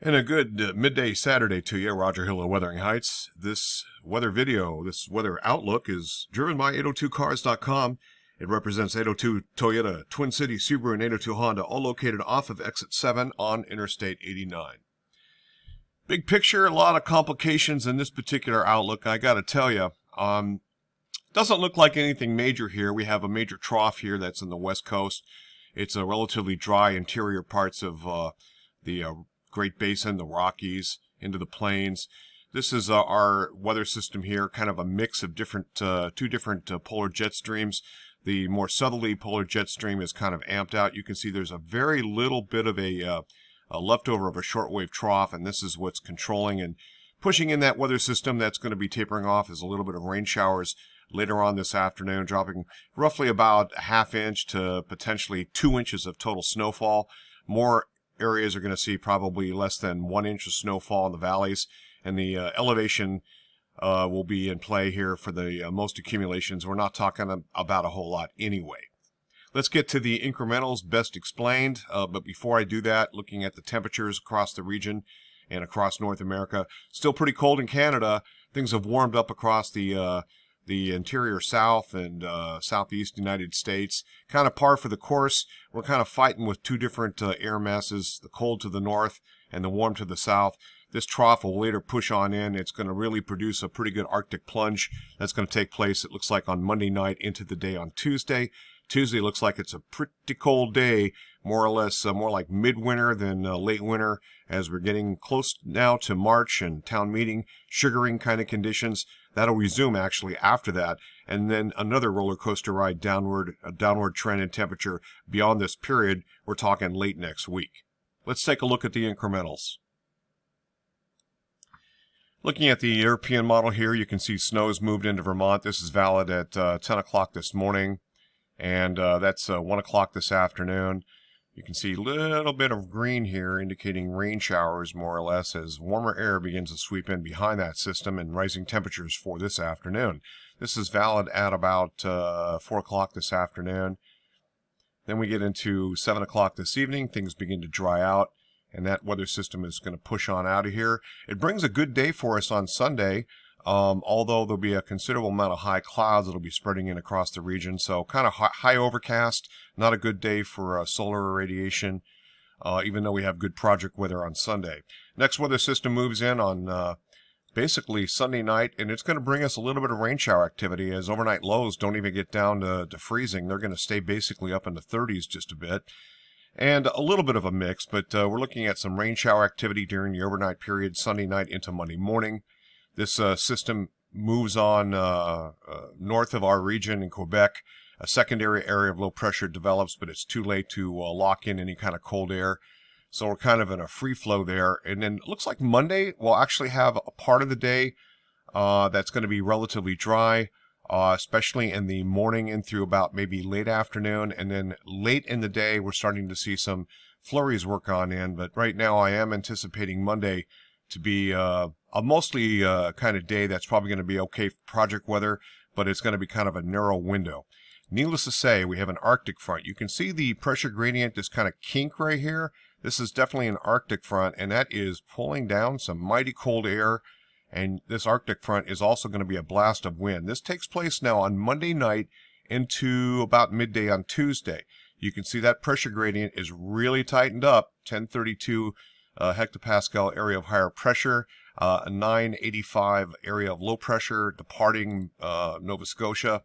And a good midday Saturday to you, Roger Hill of Wuthering Heights. This weather outlook is driven by 802cars.com. It represents 802 Toyota, Twin City, Subaru, and 802 Honda, all located off of Exit 7 on Interstate 89. Big picture, a lot of complications in this particular outlook, I got to tell you. Doesn't look like anything major here. We have a major trough here that's in the west coast. It's a relatively dry interior parts of the Great Basin, the Rockies, into the plains. This is our weather system here, kind of a mix of two different polar jet streams. The more southerly polar jet stream is kind of amped out. You can see there's a very little bit of a leftover of a shortwave trough, and this is what's controlling and pushing in that weather system. That's going to be tapering off as a little bit of rain showers later on this afternoon, dropping roughly about a ½ inch to potentially 2 inches of total snowfall. More areas are going to see probably less than 1 inch of snowfall in the valleys, and the elevation will be in play here for the most accumulations. We're not talking about a whole lot anyway. Let's get to the incrementals best explained, but before I do that, looking at the temperatures across the region and across North America, still pretty cold in Canada. Things have warmed up across the interior south and southeast United States. Kind of par for the course. We're kind of fighting with two different air masses, the cold to the north and the warm to the south. This trough will later push on in. It's going to really produce a pretty good Arctic plunge that's going to take place, it looks like, on Monday night into the day on Tuesday. Tuesday looks like it's a pretty cold day, more or less more like midwinter than late winter, as we're getting close now to March and town meeting, sugaring kind of conditions. That'll resume actually after that, and then another roller coaster ride downward, a downward trend in temperature beyond this period. We're talking late next week. Let's take a look at the incrementals. Looking at the European model here, you can see snow's moved into Vermont. This is valid at 10 o'clock this morning, and that's 1 o'clock this afternoon. You can see a little bit of green here indicating rain showers more or less as warmer air begins to sweep in behind that system and rising temperatures for this afternoon. This is valid at about 4 o'clock this afternoon. Then we get into 7 o'clock this evening. Things begin to dry out, and that weather system is going to push on out of here. It brings a good day for us on Sunday, although there'll be a considerable amount of high clouds that'll be spreading in across the region. So kind of high overcast, not a good day for solar irradiation, even though we have good project weather on Sunday. Next weather system moves in on basically Sunday night, and it's going to bring us a little bit of rain shower activity as overnight lows don't even get down to freezing. They're going to stay basically up in the 30s just a bit. And a little bit of a mix, but we're looking at some rain shower activity during the overnight period, Sunday night into Monday morning. This system moves on north of our region in Quebec. A secondary area of low pressure develops, but it's too late to lock in any kind of cold air. So we're kind of in a free flow there. And then it looks like Monday we'll actually have a part of the day that's going to be relatively dry, especially in the morning and through about maybe late afternoon. And then late in the day, we're starting to see some flurries work on in. But right now I am anticipating Monday to be a mostly kind of day that's probably going to be okay for project weather, but it's going to be kind of a narrow window. Needless to say, we have an Arctic front. You can see the pressure gradient, this kind of kink right here. This is definitely an Arctic front, and that is pulling down some mighty cold air. And this Arctic front is also going to be a blast of wind. This takes place now on Monday night into about midday on Tuesday. You can see that pressure gradient is really tightened up, 1032 hectopascal area of higher pressure, a 985 area of low pressure departing Nova Scotia,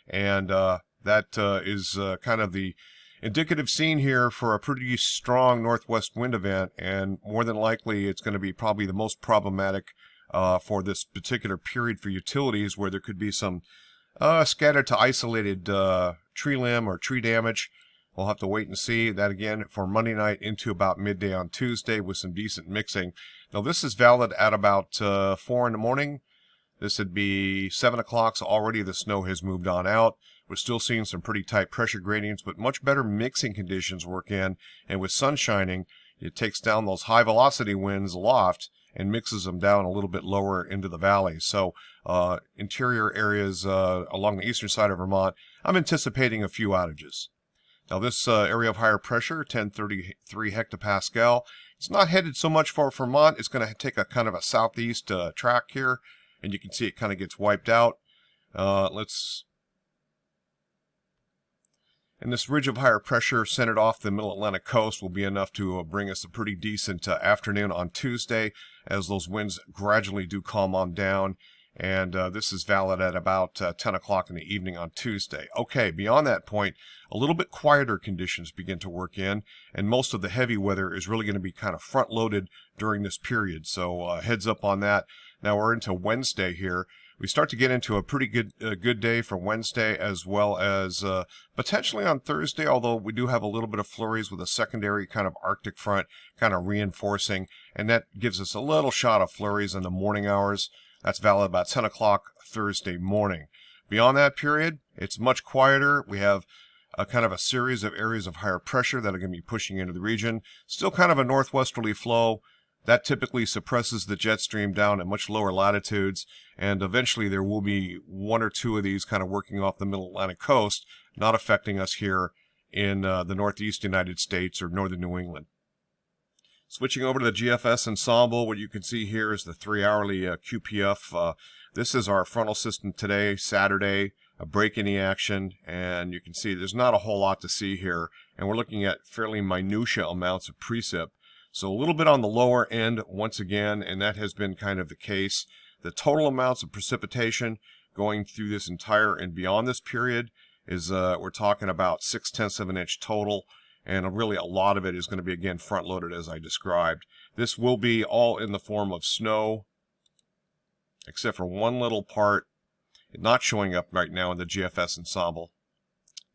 and that is kind of the indicative scene here for a pretty strong northwest wind event, and more than likely it's going to be probably the most problematic for this particular period for utilities, where there could be some scattered to isolated tree limb or tree damage. We'll have to wait and see that again for Monday night into about midday on Tuesday with some decent mixing. Now this is valid at about 4 in the morning. This would be 7 o'clock, so already the snow has moved on out. We're still seeing some pretty tight pressure gradients, but much better mixing conditions work in. And with sun shining, it takes down those high velocity winds aloft and mixes them down a little bit lower into the valley. So interior areas along the eastern side of Vermont, I'm anticipating a few outages. Now this area of higher pressure, 1033 hectopascal, it's not headed so much for Vermont. It's going to take a kind of a southeast track here, and you can see it kind of gets wiped out. And this ridge of higher pressure centered off the middle Atlantic coast will be enough to bring us a pretty decent afternoon on Tuesday, as those winds gradually do calm on down. And this is valid at about 10 o'clock in the evening on Tuesday. Okay, beyond that point, a little bit quieter conditions begin to work in, and most of the heavy weather is really going to be kind of front-loaded during this period. So heads up on that. Now we're into Wednesday here. We start to get into a pretty good day for Wednesday, as well as potentially on Thursday, although we do have a little bit of flurries with a secondary kind of Arctic front kind of reinforcing, and that gives us a little shot of flurries in the morning hours. That's valid about 10 o'clock Thursday morning. Beyond that period, it's much quieter. We have a kind of a series of areas of higher pressure that are going to be pushing into the region. Still kind of a northwesterly flow. That typically suppresses the jet stream down at much lower latitudes, and eventually there will be one or two of these kind of working off the middle Atlantic coast, not affecting us here in the northeast United States or northern New England. Switching over to the GFS ensemble, what you can see here is the 3-hourly QPF. This is our frontal system today, Saturday, a break in the action, and you can see there's not a whole lot to see here, and we're looking at fairly minutiae amounts of precip. So a little bit on the lower end once again, and that has been kind of the case. The total amounts of precipitation going through this entire and beyond this period is we're talking about 0.6 of an inch total, and really a lot of it is going to be again front loaded as I described. This will be all in the form of snow, except for one little part not showing up right now in the GFS ensemble.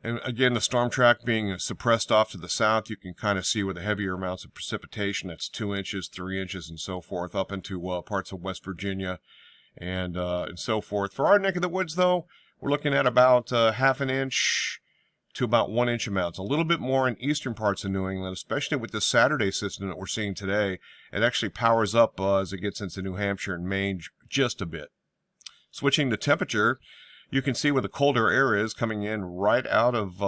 And again, the storm track being suppressed off to the south, you can kind of see where the heavier amounts of precipitation, that's 2 inches, 3 inches, and so forth, up into parts of West Virginia and so forth. For our neck of the woods, though, we're looking at about half an inch to about 1 inch amounts. A little bit more in eastern parts of New England, especially with the Saturday system that we're seeing today. It actually powers up as it gets into New Hampshire and Maine just a bit. Switching to temperature, you can see where the colder air is coming in right out of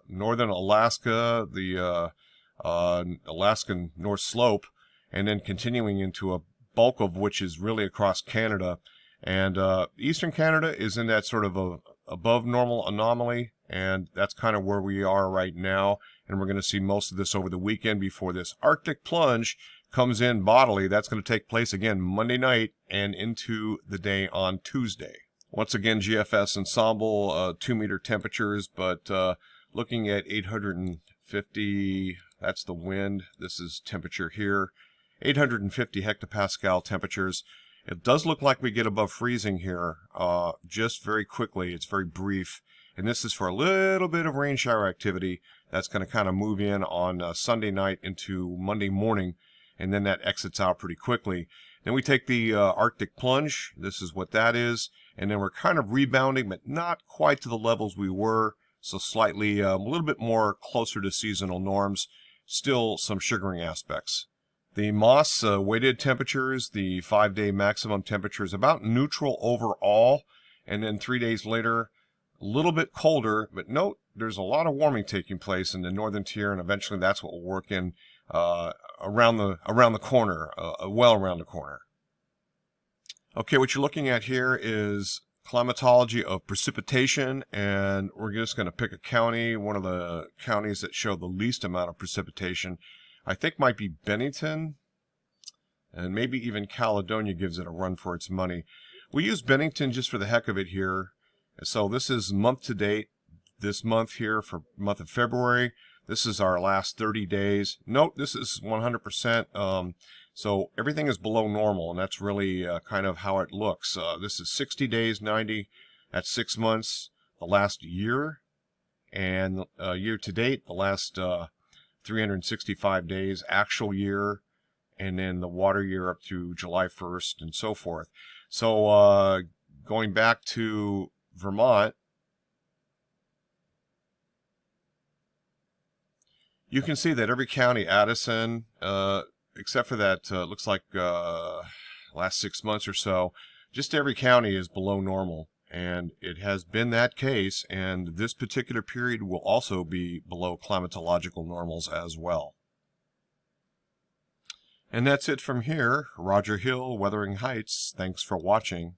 northern Alaska, the Alaskan North Slope, and then continuing into a bulk of which is really across Canada. And eastern Canada is in that sort of a above normal anomaly, and that's kind of where we are right now. And we're going to see most of this over the weekend before this Arctic plunge comes in bodily. That's going to take place again Monday night and into the day on Tuesday. Once again, GFS ensemble, 2-meter temperatures, but looking at 850, that's the wind. This is temperature here. 850 hectopascal temperatures. It does look like we get above freezing here just very quickly. It's very brief. And this is for a little bit of rain shower activity that's going to kind of move in on Sunday night into Monday morning, and then that exits out pretty quickly. Then we take the Arctic plunge. This is what that is. And then we're kind of rebounding, but not quite to the levels we were. So slightly, a little bit more closer to seasonal norms. Still some sugaring aspects. The Moss weighted temperatures, the 5-day maximum temperature is about neutral overall. And then 3 days later, a little bit colder. But note, there's a lot of warming taking place in the northern tier, and eventually that's what will work in around the corner, well around the corner. Okay, what you're looking at here is climatology of precipitation, and we're just going to pick a county, one of the counties that show the least amount of precipitation. I think might be Bennington, and maybe even Caledonia gives it a run for its money. We use Bennington just for the heck of it here. So this is month to date, this month here for month of February. This is our last 30 days. Note, this is 100%. So everything is below normal, and that's really kind of how it looks. This is 60 days, 90, that's 6 months, the last year, and year to date, the last 365 days, actual year, and then the water year up to July 1st, and so forth. So going back to Vermont, you can see that every county, Addison, except for that, looks like last 6 months or so, just every county is below normal. And it has been that case, and this particular period will also be below climatological normals as well. And that's it from here. Roger Hill, Wuthering Heights. Thanks for watching.